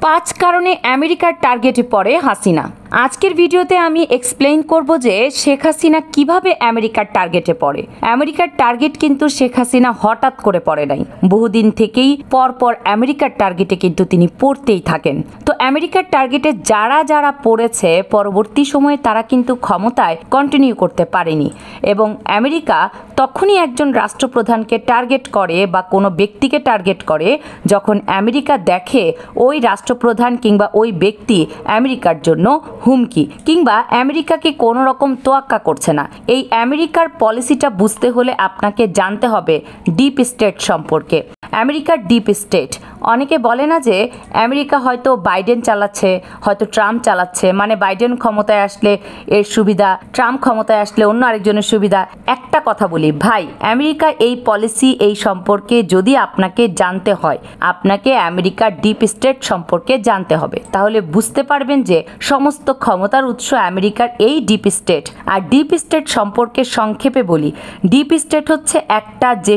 পাঁচ কারণে আমেরিকার টার্গেটে পড়ে হাসিনা। আজকের ভিডিওতে আমি এক্সপ্লেইন করব যে শেখ হাসিনা কিভাবে আমেরিকার টার্গেটে পড়ে। আমেরিকার টার্গেট কিন্তু শেখ হাসিনা হঠাৎ করে পড়ে নাই, বহুদিন থেকেই পরপর আমেরিকার টার্গেটে কিন্তু তিনি পড়তেই থাকেন। তো আমেরিকার টার্গেটে যারা যারা পড়েছে পরবর্তী সময়ে তারা কিন্তু ক্ষমতায় কন্টিনিউ করতে পারেনি, এবং আমেরিকা তখনই একজন রাষ্ট্রপ্রধানকে টার্গেট করে বা কোনো ব্যক্তিকে টার্গেট করে যখন আমেরিকা দেখে ওই রাষ্ট্রপ্রধান কিংবা ওই ব্যক্তি আমেরিকার জন্য হুমকি কিংবা আমেরিকাকে কোনো রকম তোয়াক্কা করছে না। এই আমেরিকার পলিসিটা বুঝতে হলে আপনাকে জানতে হবে ডিপ স্টেট সম্পর্কে। আমেরিকার ডিপ স্টেট, অনেকে বলে না যে আমেরিকা হয়তো বাইডেন চালাচ্ছে, হয়তো ট্রাম্প চালাচ্ছে, মানে বাইডেন ক্ষমতায় আসলে এর সুবিধা, ট্রাম্প ক্ষমতায় আসলে অন্য আরেকজনের সুবিধা। একটা কথা বলি ভাই, আমেরিকা এই পলিসি এই সম্পর্কে যদি আপনাকে জানতে হয়, আপনাকে আমেরিকার ডিপ স্টেট সম্পর্কে জানতে হবে, তাহলে বুঝতে পারবেন যে সমস্ত ক্ষমতার উৎস আমেরিকার এই ডিপ স্টেট। আর ডিপ স্টেট সম্পর্কে সংক্ষেপে বলি, ডিপ স্টেট হচ্ছে একটা যে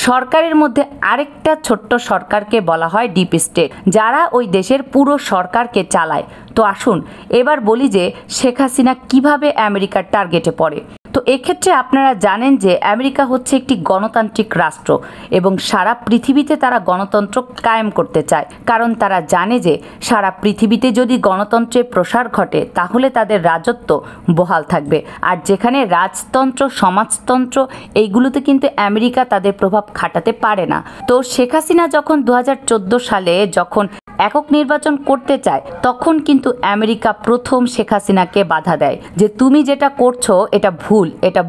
সরকারের মধ্যে আরেকটা ছোট্ট সরকারকে বলা হয় ডিপ স্টেট, যারা ওই দেশের পুরো সরকারকে চালায়। তো আসুন এবার বলি যে শেখ হাসিনা কিভাবে আমেরিকার টার্গেটে পড়ে। তো এক্ষেত্রে আপনারা জানেন যে আমেরিকা হচ্ছে একটি গণতান্ত্রিক রাষ্ট্র এবং সারা পৃথিবীতে তারা গণতন্ত্র কায়েম করতে চায়, কারণ তারা জানে যে সারা পৃথিবীতে যদি গণতন্ত্রের প্রসার ঘটে তাহলে তাদের রাজত্ব বহাল থাকবে। আর যেখানে রাজতন্ত্র, সমাজতন্ত্র, এইগুলোতে কিন্তু আমেরিকা তাদের প্রভাব খাটাতে পারে না। তো শেখ হাসিনা যখন 2014 সালে যখন একক নির্বাচন করতে চায়, তখন কিন্তু আমেরিকা প্রথম শেখ হাসিনাকে বাধা দেয় যে তুমি যেটা করছো এটা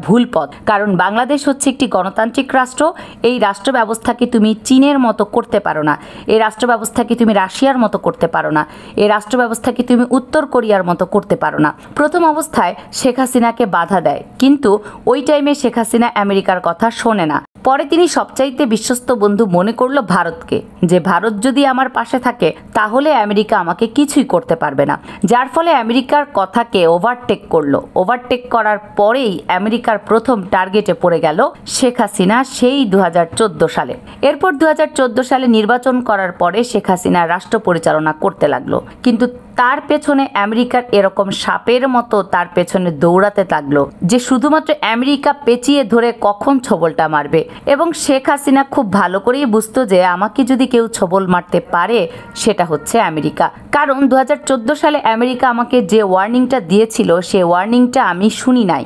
ভুল পথ। কারণ বাংলাদেশ হচ্ছে একটি গণতান্ত্রিক রাষ্ট্র, এই রাষ্ট্র ব্যবস্থাকে তুমি চীনের মতো করতে পারো না, এই রাষ্ট্র ব্যবস্থাকে তুমি রাশিয়ার মতো করতে পারো না, এই রাষ্ট্র ব্যবস্থাকে তুমি উত্তর কোরিয়ার মতো করতে পারো না। প্রথম অবস্থায় শেখ হাসিনাকে বাধা দেয়, কিন্তু ওই টাইমে শেখ হাসিনা আমেরিকার কথা শোনে না। পরে তিনি সবচাইতে বিশ্বস্ত বন্ধু মনে করলো ভারতকে, যে ভারত যদি আমার পাশে থাকে তাহলে আমেরিকা আমাকে কিছুই করতে পারবে না। যার ফলে আমেরিকার কথাকে ওভারটেক করার পরেই আমেরিকার প্রথম টার্গেটে পড়ে গেল শেখ হাসিনা সেই 2014 সালে। এরপর 2014 সালে নির্বাচন করার পরে শেখ হাসিনা রাষ্ট্র পরিচালনা করতে লাগলো, কিন্তু তার পেছনে আমেরিকার এরকম সাপের মতো তার পেছনে দৌড়াতে লাগলো যে শুধুমাত্র আমেরিকা পেঁচিয়ে ধরে কখন ছবলটা মারবে। এবং শেখ হাসিনা খুব ভালো করেই বুঝতো যে আমাকে যদি কেউ ছবল মারতে পারে সেটা হচ্ছে আমেরিকা। কারণ 2014 সালে আমেরিকা আমাকে যে ওয়ার্নিংটা দিয়েছিল সে ওয়ার্নিংটা আমি শুনি নাই,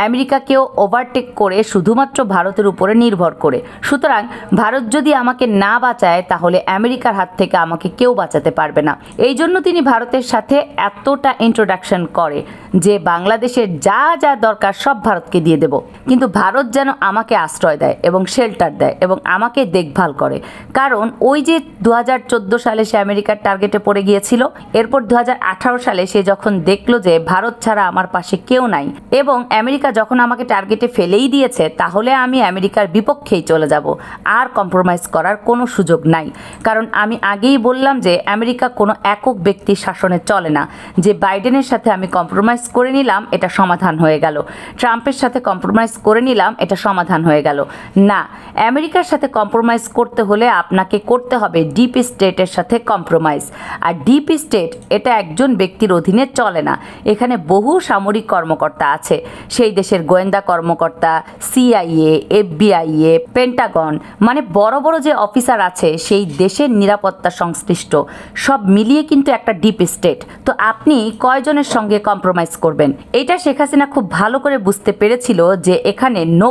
আমেরিকাকেও ওভারটেক করে শুধুমাত্র ভারতের উপরে নির্ভর করে। সুতরাং ভারত যদি আমাকে না বাঁচায় তাহলে আমেরিকার হাত থেকে আমাকে কেউ বাঁচাতে পারবে না। এই জন্য তিনি ভারতের সাথে এতটা ইন্ট্রোডাকশন করে যে বাংলাদেশের যা যা দরকার সব ভারতকে দিয়ে দেব, কিন্তু ভারত যেন আমাকে আশ্রয় দেয় এবং শেল্টার দেয় এবং আমাকে দেখভাল করে। কারণ ওই যে 2014 সালে সে আমেরিকার টার্গেটে পড়ে গিয়েছিল, এরপর 2018 সালে সে যখন দেখলো যে ভারত ছাড়া আমার পাশে কেউ নাই এবং আমেরিকা যখন আমাকে টার্গেটে ফেলেই দিয়েছে, তাহলে আমি আমেরিকার বিপক্ষেই চলে যাব, আর কম্প্রোমাইজ করার কোনো সুযোগ নাই। কারণ আমি আগেই বললাম যে আমেরিকা কোনো একক ব্যক্তির শাসনে চলে না, যে বাইডেনের সাথে আমি কম্প্রোমাইজ করে নিলাম এটা সমাধান হয়ে গেল, ট্রাম্পের সাথে কম্প্রোমাইজ করে নিলাম এটা সমাধান হয়ে গেল না। আমেরিকার সাথে কম্প্রোমাইজ করতে হলে আপনাকে করতে হবে ডিপ স্টেটের সাথে কম্প্রোমাইজ। আর ডিপ স্টেট এটা একজন ব্যক্তির অধীনে চলে না, এখানে বহু সামরিক কর্মকর্তা আছে, সেই দেশের গোয়েন্দা কর্মকর্তা, CIA, FBI, পেন্টাগন, মানে বড় বড় যে অফিসার আছে সেই দেশের নিরাপত্তা সংশ্লিষ্ট সব মিলিয়ে কিন্তু একটা ডিপ স্টেট। তো আপনি কয়জনের সঙ্গে কম্প্রোমাইজ করবেন? এটা শেখ হাসিনা খুব ভালো করে বুঝতে পেরেছিল যে এখানে নো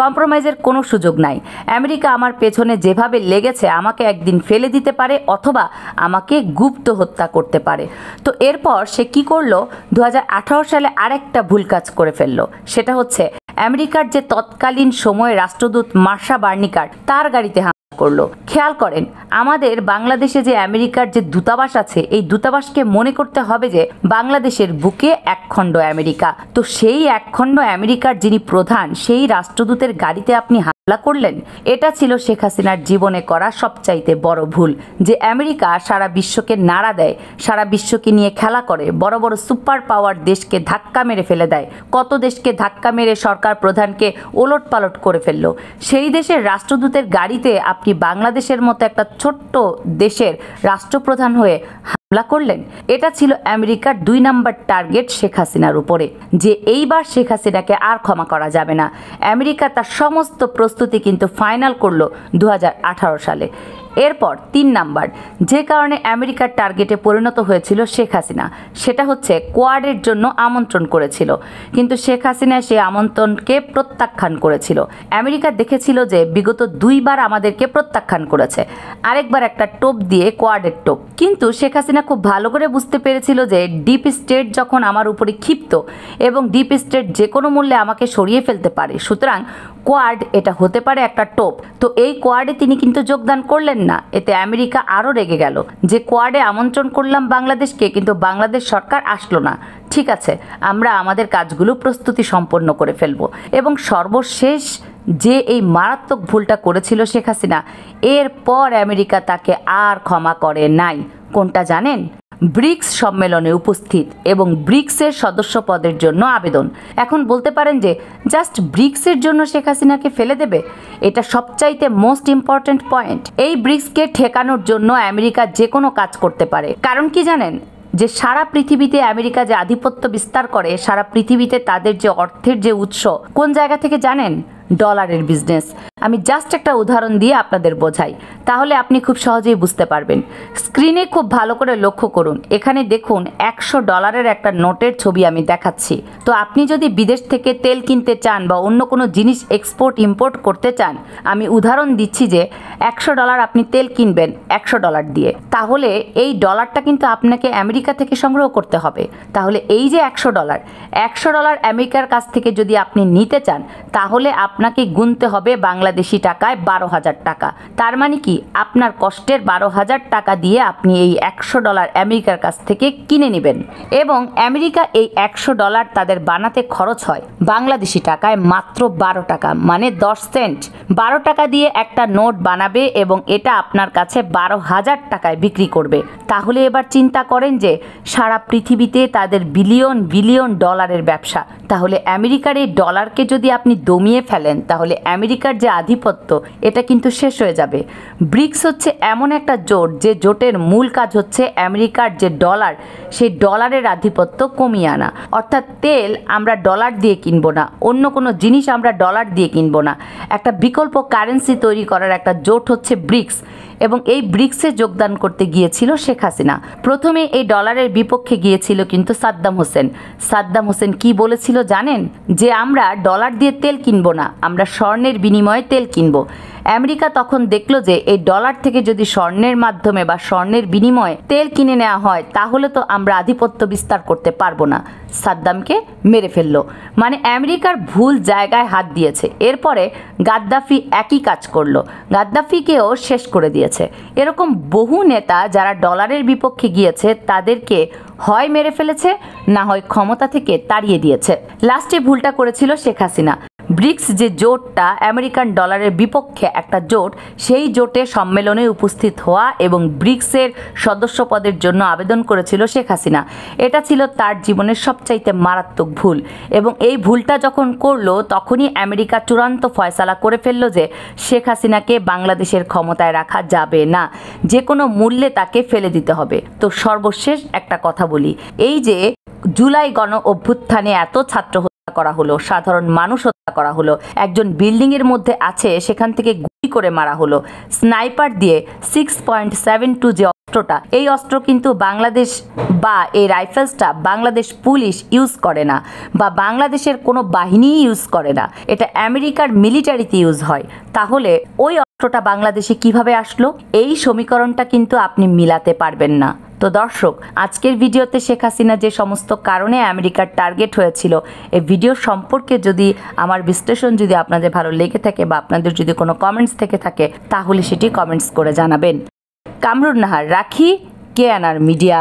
কম্প্রোমাইজের কোনো সুযোগ নাই। আমেরিকা আমার পেছনে যেভাবে লেগেছে আমাকে একদিন ফেলে দিতে পারে অথবা আমাকে গুপ্ত হত্যা করতে পারে। তো এরপর সে কি করলো, 2018 সালে আরেকটা ভুল কাজ করে ফেললো, সেটা হচ্ছে আমেরিকার যে তৎকালীন সময়ে রাষ্ট্রদূত মার্শা বার্নিকার তার গাড়িতে করলো। খেয়াল করেন, আমাদের বাংলাদেশে যে আমেরিকার যে দূতাবাস আছে, এই দূতাবাসকে মনে করতে হবে যে বাংলাদেশের বুকে একখণ্ড আমেরিকা। তো সেই একখণ্ড আমেরিকার যিনি প্রধান, সেই রাষ্ট্রদূতের গাড়িতে আপনি হামলা করলেন। এটা ছিল শেখ হাসিনার জীবনে করা সবচাইতে বড় ভুল, যে আমেরিকা সারা বিশ্বকে নাড়া দেয়, সারা বিশ্বকে নিয়ে খেলা করে, বড় বড় সুপার পাওয়ার দেশকে ধাক্কা মেরে ফেলে দেয়, কত দেশকে ধাক্কা মেরে সরকার প্রধানকে ওলট পালট করে ফেললো। সেই দেশের রাষ্ট্রদূতের গাড়িতে আপনি বাংলাদেশের মতো একটা ছোট্ট দেশের রাষ্ট্রপ্রধান হয়ে হামলা করলেন। এটা ছিল আমেরিকার 2 নম্বর টার্গেট শেখ হাসিনার উপরে, যে এইবার শেখ হাসিনাকে আর ক্ষমা করা যাবে না। আমেরিকা তার সমস্ত প্রস্তুতি কিন্তু ফাইনাল করলো 2018 সালে। এরপর 3 নাম্বার যে কারণে আমেরিকার টার্গেটে পরিণত হয়েছিল শেখ হাসিনা, সেটা হচ্ছে কোয়াডের জন্য আমন্ত্রণ করেছিল, কিন্তু শেখ হাসিনা সেই আমন্ত্রণকে প্রত্যাখ্যান করেছিল। আমেরিকা দেখেছিল যে বিগত 2 বার আমাদেরকে প্রত্যাখ্যান করেছে, আরেকবার একটা টোপ দিয়ে কোয়াডের টোপ। কিন্তু শেখ হাসিনা খুব ভালো করে বুঝতে পেরেছিল যে ডিপ স্টেট যখন আমার উপরে ক্ষিপ্ত এবং ডিপ স্টেট যে কোনো মূল্যে আমাকে সরিয়ে ফেলতে পারে, সুতরাং কোয়াড এটা হতে পারে একটা টোপ। তো এই কোয়াডে তিনি কিন্তু যোগদান করলেন না। এতে আমেরিকা আরও রেগে গেল যে কোয়াডে আমন্ত্রণ করলাম বাংলাদেশকে, কিন্তু বাংলাদেশ সরকার আসলো না। ঠিক আছে, আমরা আমাদের কাজগুলো প্রস্তুতি সম্পন্ন করে ফেলবো। এবং সর্বশেষ যে এই মারাত্মক ভুলটা করেছিল শেখ হাসিনা, এরপর আমেরিকা তাকে আর ক্ষমা করে নাই। কোনটা জানেন? ব্রিক্স সম্মেলনে উপস্থিত এবং ব্রিক্সের সদস্য পদের জন্য আবেদন। এখন বলতে পারেন যে জাস্ট ব্রিক্সের জন্য শেখ হাসিনাকে ফেলে দেবে? এটা সবচাইতে মোস্ট ইম্পর্ট্যান্ট পয়েন্ট। এই ব্রিক্সকে ঠেকানোর জন্য আমেরিকা যে কোনো কাজ করতে পারে। কারণ কি জানেন? যে সারা পৃথিবীতে আমেরিকা যে আধিপত্য বিস্তার করে, সারা পৃথিবীতে তাদের যে অর্থের যে উৎস কোন জায়গা থেকে জানেন? ডলারের বিজনেস। আমি জাস্ট একটা উদাহরণ দিয়ে আপনাদের বোঝাই, তাহলে আপনি খুব সহজেই বুঝতে পারবেন। স্ক্রিনে খুব ভালো করে লক্ষ্য করুন, এখানে দেখুন $100 একটা নোটের ছবি আমি দেখাচ্ছি। তো আপনি যদি বিদেশ থেকে তেল কিনতে চান বা অন্য কোনো জিনিস এক্সপোর্ট ইম্পোর্ট করতে চান, আমি উদাহরণ দিচ্ছি যে $100 আপনি তেল কিনবেন $100 দিয়ে, তাহলে এই ডলারটা কিন্তু আপনাকে আমেরিকা থেকে সংগ্রহ করতে হবে। তাহলে এই যে $100 আমেরিকার কাছ থেকে যদি আপনি নিতে চান, তাহলে আপনাকে গুনতে হবে বাংলাদেশি টাকায় 12,000 টাকা। তার মানে কি আপনার কষ্টের 12,000 টাকা দিয়ে আপনি এই $100 আমেরিকার কাছ থেকে কিনে নেবেন। এবং আমেরিকা এই $100 তাদের বানাতে খরচ হয় বাংলাদেশি টাকায় মাত্র 12 টাকা, মানে 10 সেন্ট। 12 টাকা দিয়ে একটা নোট বানাবে এবং এটা আপনার কাছে 12,000 টাকায় বিক্রি করবে। তাহলে এবার চিন্তা করেন যে সারা পৃথিবীতে তাদের বিলিয়ন বিলিয়ন ডলারের ব্যবসা। তাহলে আমেরিকার এই ডলারকে যদি আপনি দমিয়ে ফেলেন, তাহলে আমেরিকার যে আধিপত্য এটা কিন্তু শেষ হয়ে যাবে। ব্রিক্স হচ্ছে এমন একটা জোট, যে জোটের মূল কাজ হচ্ছে আমেরিকার যে ডলার, সেই ডলারের আধিপত্য কমিয়ে আনা। অর্থাৎ তেল আমরা ডলার দিয়ে কিনবো না, অন্য কোনো জিনিস আমরা ডলার দিয়ে কিনবো না। একটা বিকল্প কারেন্সি তৈরি করার একটা জোট হচ্ছে ব্রিক্স। এবং এই ব্রিক্সে যোগদান করতে গিয়েছিল শেখ হাসিনা। প্রথমে এই ডলারের বিপক্ষে গিয়েছিল কিন্তু সাদ্দাম হোসেন। সাদ্দাম হোসেন কি বলেছিল জানেন? যে আমরা ডলার দিয়ে তেল কিনবো না, আমরা স্বর্ণের বিনিময়ে তেল কিনবো। আমেরিকা তখন দেখলো যে এই ডলার থেকে যদি স্বর্ণের মাধ্যমে বা স্বর্ণের বিনিময়ে তেল কিনে নেওয়া হয়, তাহলে তো আমরা আধিপত্য বিস্তার করতে পারবো না। সাদ্দামকে মেরে ফেললো। মানে আমেরিকার ভুল জায়গায় হাত দিয়েছে। এরপরে গাদ্দাফি একই কাজ করলো, গাদ্দাফিকেও শেষ করে দিয়েছে। এরকম বহু নেতা যারা ডলারের বিপক্ষে গিয়েছে, তাদেরকে হয় মেরে ফেলেছে, না হয় ক্ষমতা থেকে তাড়িয়ে দিয়েছে। লাস্টে ভুলটা করেছিল শেখ হাসিনা। ব্রিক্স যে জোটটা আমেরিকান ডলারের বিপক্ষে একটা জোট, সেই জোটে সম্মেলনে উপস্থিত হওয়া এবং ব্রিক্সের সদস্য পদের জন্য আবেদন করেছিল শেখ হাসিনা। এটা ছিল তার জীবনের সবচাইতে মারাত্মক ভুল। এবং এই ভুলটা যখন করলো, তখনই আমেরিকা চূড়ান্ত ফয়সালা করে ফেললো যে শেখ হাসিনাকে বাংলাদেশের ক্ষমতায় রাখা যাবে না, যে কোনো মূল্যে তাকে ফেলে দিতে হবে। তো সর্বশেষ একটা কথা বলি, এই যে জুলাই গণ অভ্যুত্থানে এত ছাত্র করা হলো, সাধারণ মানুষ হত্যা করা হলো, একজন বিল্ডিং এর মধ্যে আছে সেখান থেকে গুলি করে মারা হলো স্নাইপার দিয়ে। 6.72 যে অস্ত্রটা, এই অস্ত্র কিন্তু বাংলাদেশ বা এই রাইফেলসটা বাংলাদেশ পুলিশ ইউজ করে না, বা বাংলাদেশের কোনো বাহিনী ইউজ করে না, এটা আমেরিকার মিলিটারিতে ইউজ হয়। তাহলে ওই অস্ত্রটা বাংলাদেশে কিভাবে আসলো? এই সমীকরণটা কিন্তু আপনি মিলাতে পারবেন না। তো দর্শক, আজকের ভিডিওতে শেখ হাসিনা যে সমস্ত কারণে আমেরিকার টার্গেট হয়েছিল, এই ভিডিও সম্পর্কে যদি আমার বিশ্লেষণ যদি আপনাদের ভালো লেগে থাকে বা আপনাদের যদি কোনো কমেন্টস থেকে থাকে, তাহলে সেটি কমেন্টস করে জানাবেন। কামরুন নাহার রাখি, KNR মিডিয়া।